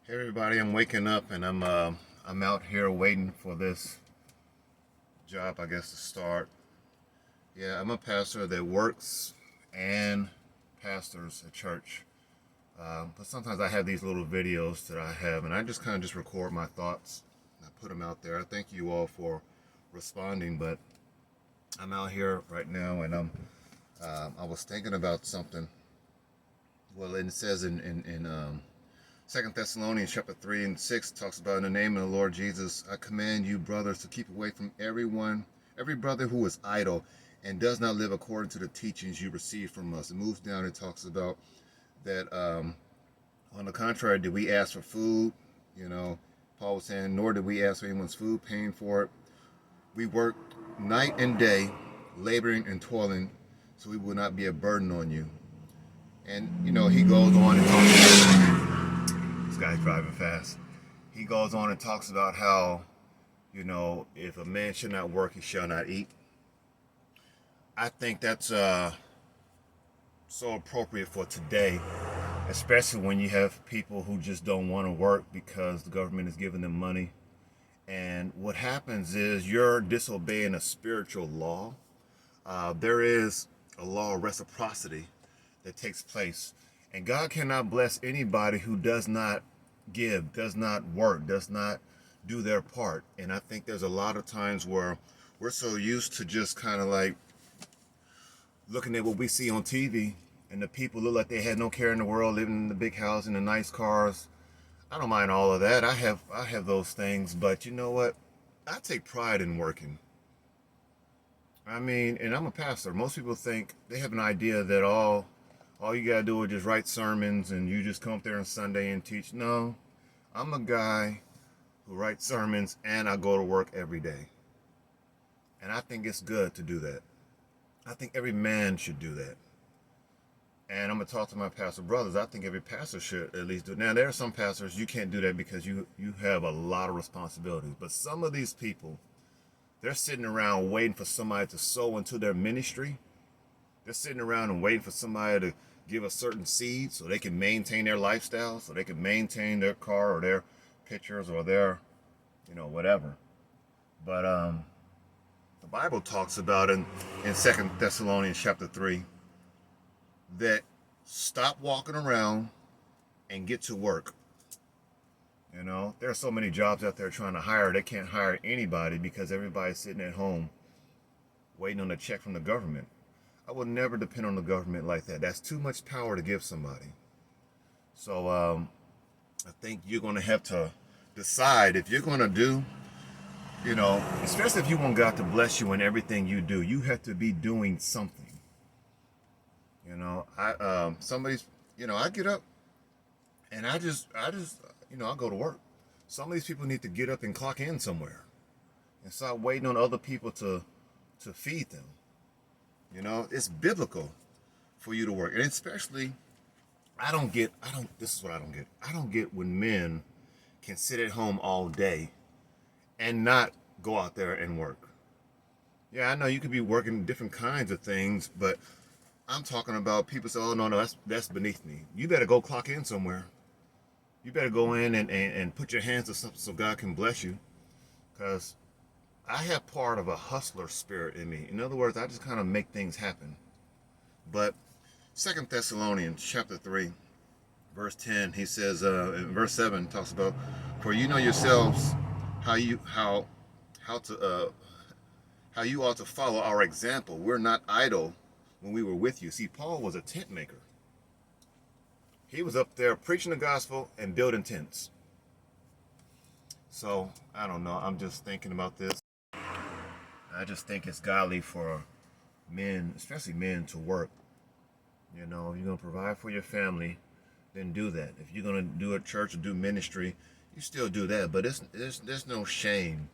Hey everybody, I'm waking up and I'm out here waiting for this job, I guess, to start. Yeah, I'm a pastor that works and pastors a church. But sometimes I have these little videos that I have, and I just kind of just record my thoughts. I put them out there. I thank you all for responding, but I'm out here right now, and I was thinking about something. Well, it says in 2 Thessalonians chapter 3 and 6 talks about, in the name of the Lord Jesus, I command you, brothers, to keep away from every brother who is idle and does not live according to the teachings you received from us. It moves down and talks about that, on the contrary, did we ask for food? Paul was saying, nor did we ask for anyone's food, paying for it. We worked night and day, laboring and toiling, so we will not be a burden on you. And, he goes on and talks about, this guy's driving fast. He goes on and talks about how, if a man should not work, he shall not eat. I think that's so appropriate for today, especially when you have people who just don't want to work because the government is giving them money. And what happens is you're disobeying a spiritual law. There is a law of reciprocity that takes place. And God cannot bless anybody who does not give, does not work, does not do their part. And I think there's a lot of times where we're so used to just kind of like looking at what we see on TV, and the people look like they had no care in the world, living in the big house, in the nice cars. I don't mind all of that. I have those things, but you know what? I take pride in working. I mean, and I'm a pastor. Most people think, they have an idea that all you gotta do is just write sermons and you just come up there on Sunday and teach. No, I'm a guy who writes sermons and I go to work every day. And I think it's good to do that. I think every man should do that. And I'm gonna talk to my pastor brothers. I think every pastor should at least do it. Now, there are some pastors you can't do that because you have a lot of responsibilities. But some of these people, they're sitting around waiting for somebody to sow into their ministry. They're sitting around and waiting for somebody to give a certain seed so they can maintain their lifestyle, so they can maintain their car or their pictures or their, whatever. But the Bible talks about in 2 Thessalonians chapter 3 that stop walking around and get to work. There are so many jobs out there trying to hire. They can't hire anybody because everybody's sitting at home waiting on a check from the government. I will never depend on the government like that. That's too much power to give somebody. So I think you're going to have to decide if you're going to do, especially if you want God to bless you in everything you do, you have to be doing something. I get up and I go to work. Some of these people need to get up and clock in somewhere and stop waiting on other people to feed them. It's biblical for you to work. And especially, this is what I don't get. I don't get when men can sit at home all day and not go out there and work. Yeah, I know you could be working different kinds of things, but I'm talking about people say, oh, no, that's beneath me. You better go clock in somewhere. You better go in and put your hands to something so God can bless you. Because I have part of a hustler spirit in me. In other words, I just kind of make things happen. But 2 Thessalonians chapter 3, verse 10, he says, in verse 7, talks about, for you know yourselves how you ought to follow our example. We're not idle when we were with you. See, Paul was a tent maker. He was up there preaching the gospel and building tents. So, I don't know. I'm just thinking about this. I just think it's godly for men, especially men, to work. If you're going to provide for your family, then do that. If you're going to do a church or do ministry, you still do that. But there's no shame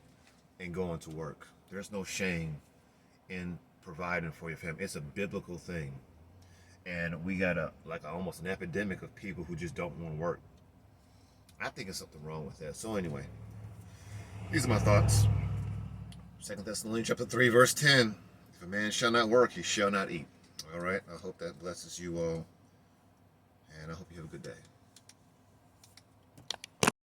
in going to work. There's no shame in providing for your family. It's a biblical thing. And we got almost an epidemic of people who just don't want to work. I think there's something wrong with that. So anyway, these are my thoughts. 2 Thessalonians chapter 3, verse 10. If a man shall not work, he shall not eat. All right. I hope that blesses you all.